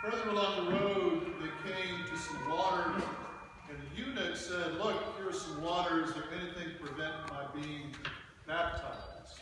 Further along the road, they came to some water, and the eunuch said, "Look, here are some water. Is there anything to prevent my being baptized?"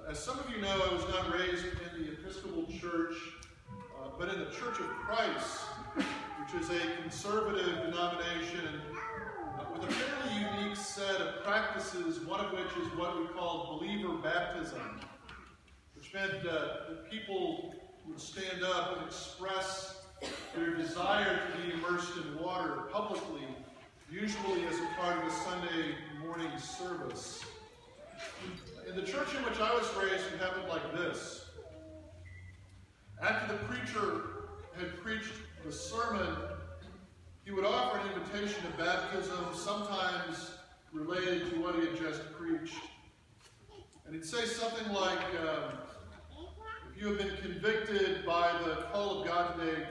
As some of you know, I was not raised in the Episcopal Church, but in the Church of Christ, which is a conservative denomination with a fairly unique set of practices, one of which is what we call believer baptism, which meant that people would stand up and express their desire to be immersed in water publicly, usually as a part of a Sunday morning service. In the church in which I was raised, it happened like this. After the preacher had preached the sermon, he would offer an invitation to baptism, sometimes related to what he had just preached. And he'd say something like, if you have been convicted by the call of God today,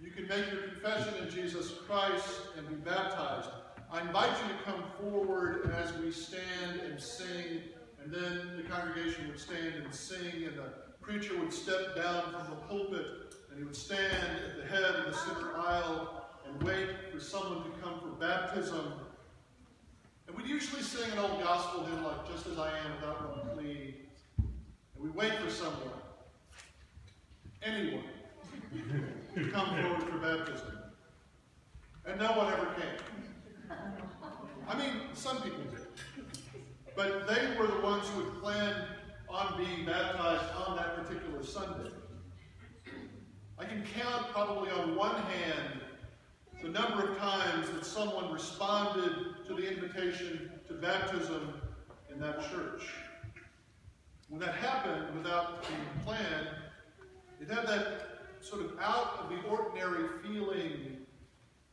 you can make your confession in Jesus Christ and be baptized. I invite you to come forward as we stand and sing, and then the congregation would stand and sing, and the preacher would step down from the pulpit, and he would stand at the head of the center aisle and wait for someone to come for baptism. And we'd usually sing an old gospel hymn like "Just As I Am Without One Plea," and we'd wait for someone, anyone, to come forward for baptism. And no one ever came. I mean, some people did. But they were the ones who had planned on being baptized on that particular Sunday. I can count probably on one hand the number of times that someone responded to the invitation to baptism in that church. When that happened without being planned, it had that sort of out of the ordinary feeling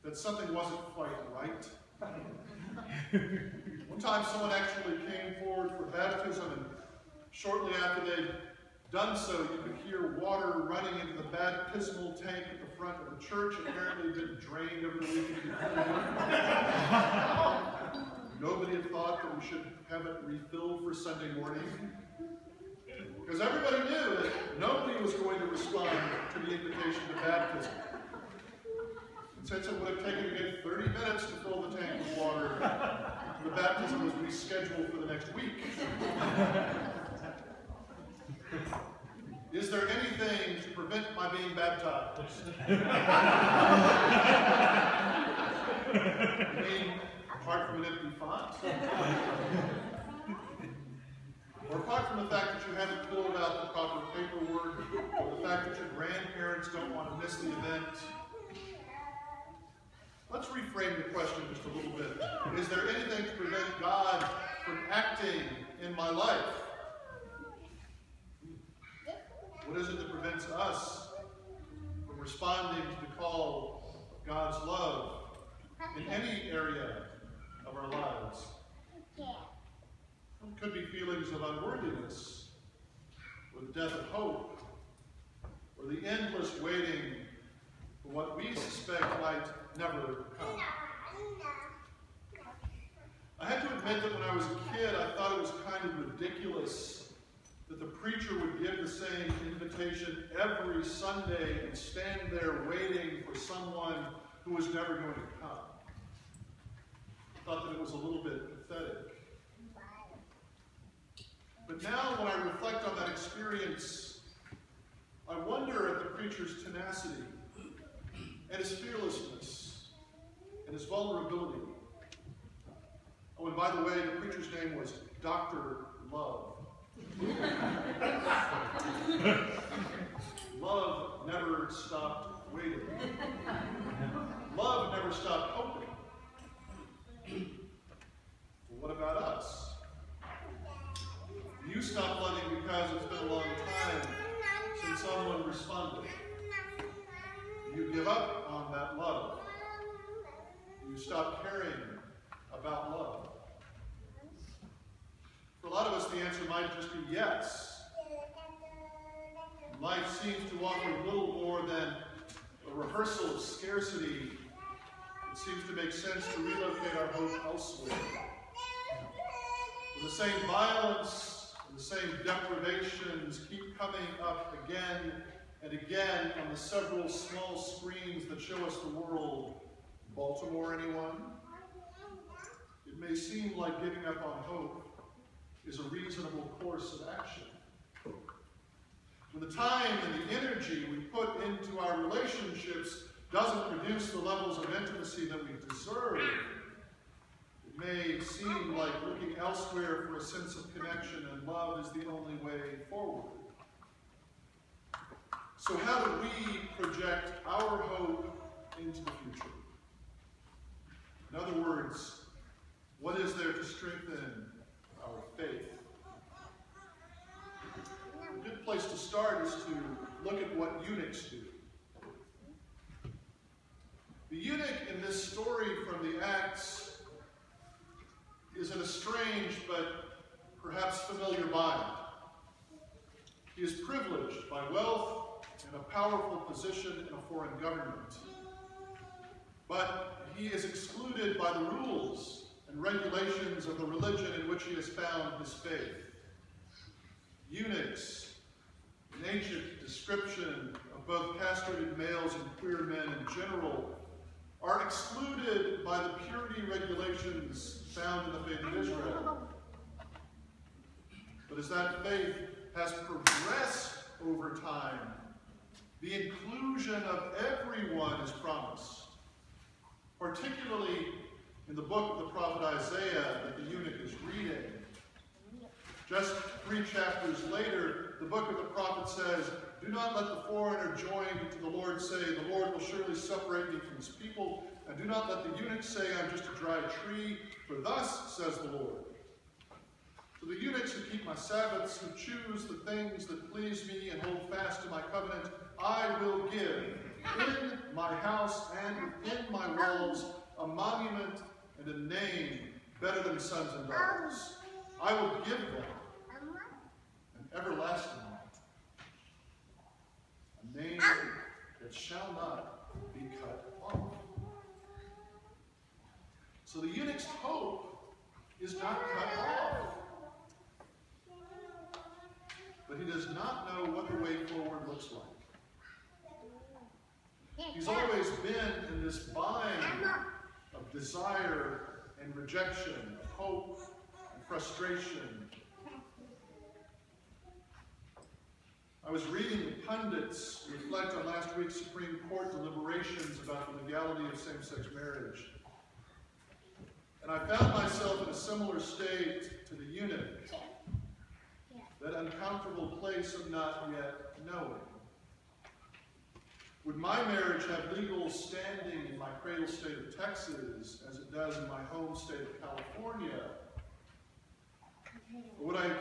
that something wasn't quite right. One time someone actually came forward for baptism, and shortly after they'd done so, you could hear water running into the baptismal tank at the front of the church. Apparently it had been drained over the weekend before. Nobody had thought that we should have it refilled for Sunday morning, because everybody knew that nobody was going to respond to the invitation to baptism. And since it would have taken again 30 minutes to fill the tank with water, the baptism was rescheduled for the next week. Is there anything to prevent my being baptized? I mean, apart from an empty font? Or apart from the fact that you haven't filled out the proper paperwork, or the fact that your grandparents don't want to miss the event? Let's reframe the question just a little bit. Is there anything to prevent God from acting in my life? What is it that prevents us from responding to the call of God's love in any area of our lives? It could be feelings of unworthiness, or the death of hope, or the endless waiting for what we suspect might never come. I have to admit that when I was a kid, I thought it was kind of ridiculous that the preacher would give the same invitation every Sunday and stand there waiting for someone who was never going to come. I thought that it was a little bit pathetic. But now when I reflect on that experience, I wonder at the preacher's tenacity and his fearlessness and his vulnerability. Oh, and by the way, the preacher's name was Dr. Love. Love never stopped waiting. Love never stopped hoping. Well, what about us? You stop loving because it's been a long time since someone responded. You give up on that love. You stop caring about love. For a lot of us, the answer might just be yes. Life seems to offer little more than a rehearsal of scarcity. It seems to make sense to relocate our hope elsewhere. The same violence and the same deprivations keep coming up again and again on the several small screens that show us the world. Baltimore, anyone? It may seem like giving up on hope is a reasonable course of action. When the time and the energy we put into our relationships doesn't produce the levels of intimacy that we deserve, it may seem like looking elsewhere for a sense of connection and love is the only way forward. So how do we project our hope into the future? In other words, what is there to strengthen our faith? A good place to start is to look at what eunuchs do. The eunuch in this story from the Acts is in a strange but perhaps familiar bind. He is privileged by wealth and a powerful position in a foreign government. But he is excluded by the rules and regulations of the religion in which he has found his faith. Eunuchs, an ancient description of both castrated males and queer men in general, are excluded by the purity regulations found in the faith of Israel. But as that faith has progressed over time, the inclusion of everyone is promised, particularly in the book of the prophet Isaiah that the eunuch is reading. Just 3 chapters later, the book of the prophet says, "Do not let the foreigner joined to the Lord say, 'The Lord will surely separate me from his people.' And do not let the eunuch say, 'I'm just a dry tree,' for thus says the Lord. To the eunuchs who keep my Sabbaths, who choose the things that please me and hold fast to my covenant, I will give in my house and within my walls a monument and a name better than sons and daughters. I will give them an everlasting name, a name that shall not be cut off." So the eunuch's hope is not cut off. But he does not know what the way forward looks like. He's always been in this bind of desire and rejection, of hope and frustration. I was reading the pundits reflect on last week's Supreme Court deliberations about the legality of same-sex marriage. And I found myself in a similar state to the eunuch, that uncomfortable place of not yet knowing. Would my marriage have legal standing in my cradle state of Texas as it does in my home state of California? Or would I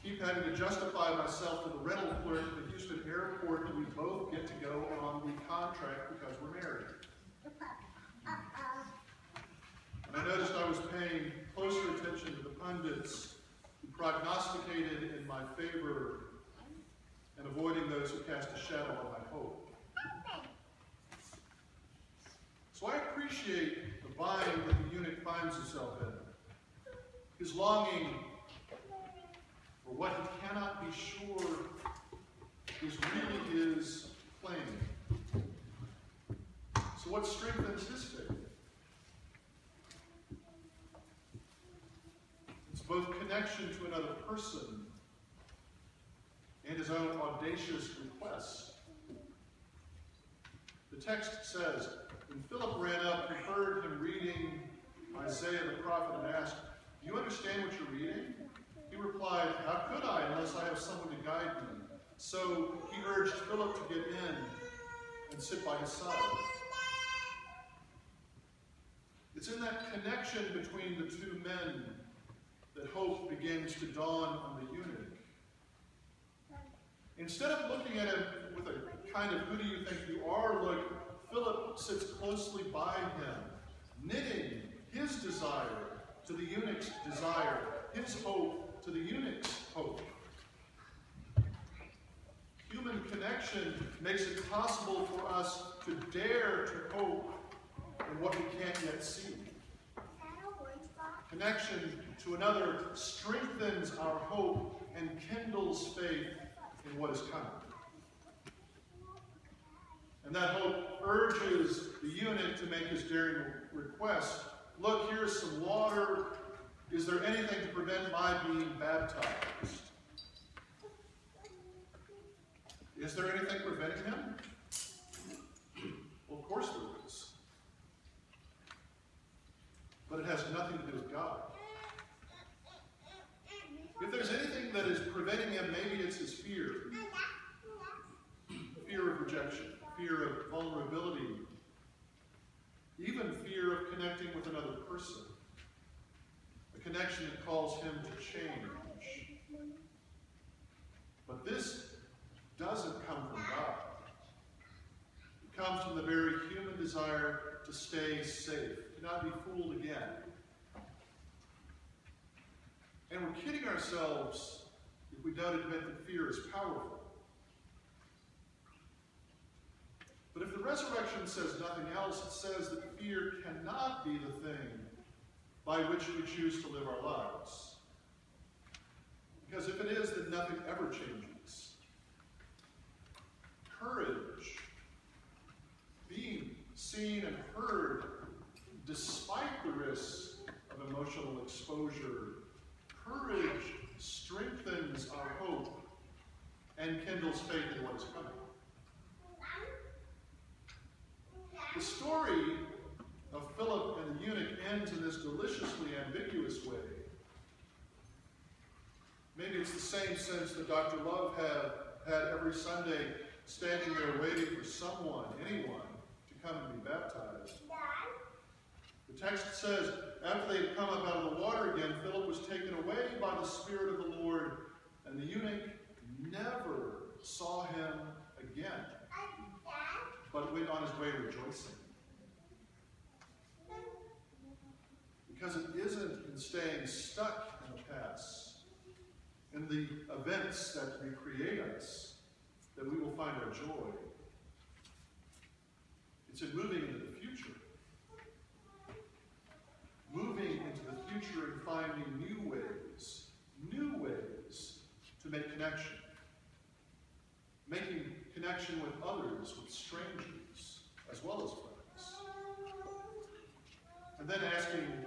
keep having to justify myself to the rental clerk at the Houston airport that we both get to go on the contract because we're married? And I noticed I was paying closer attention to the pundits who prognosticated in my favor and avoiding those who cast a shadow on my hope. So I appreciate the bind that the eunuch finds himself in. His longing for what he cannot be sure is really his claim. So what strengthens his faith? It's both connection to another person and his own audacious request. The text says, when Philip ran up, he heard him reading Isaiah the prophet and asked, "Do you understand what you're reading?" He replied, "How could I unless I have someone to guide me?" So he urged Philip to get in and sit by his side. It's in that connection between the two men that hope begins to dawn on the eunuch. Instead of looking at him with a kind of "who do you think you are" look, Philip sits closely by him, knitting his desire to the eunuch's desire, his hope to the eunuch's hope. Human connection makes it possible for us to dare to hope in what we can't yet see. Connection to another strengthens our hope and kindles faith in what is coming. And that hope urges the eunuch to make his daring request. Look, here's some water. Is there anything to prevent my being baptized? Is there anything preventing him? Well, of course there is. But it has nothing to do with God. If there's anything that is preventing him, maybe it's his fear. Fear of rejection, fear of vulnerability, even fear of connecting with another person. A connection that calls him to change. But this doesn't come from God. It comes from the very human desire to stay safe, to not be fooled again. And we're kidding ourselves if we don't admit that fear is powerful. But if the resurrection says nothing else, it says that fear cannot be the thing by which we choose to live our lives. Because if it is, then nothing ever changes. Courage, being seen and heard despite the risks of emotional exposure, courage strengthens our hope and kindles faith in what is coming. The story of Philip and the eunuch ends in this deliciously ambiguous way. Maybe it's the same sense that Dr. Love had every Sunday, standing there waiting for someone, anyone, to come and be baptized. The text says, after they had come up out of the water again, Philip was taken away by the Spirit of the Lord, and the eunuch never saw him again, but went on his way rejoicing. Because it isn't in staying stuck in the past, in the events that recreate us, that we will find our joy. It's in moving into the future. Moving into the future and finding new ways to make connection. Making connection with others, with strangers, as well as friends. And then asking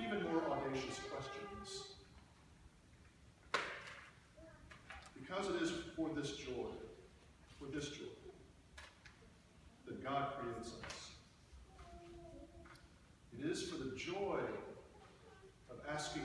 even more audacious questions. Because it is for this joy, that God creates us. It is for the joy of asking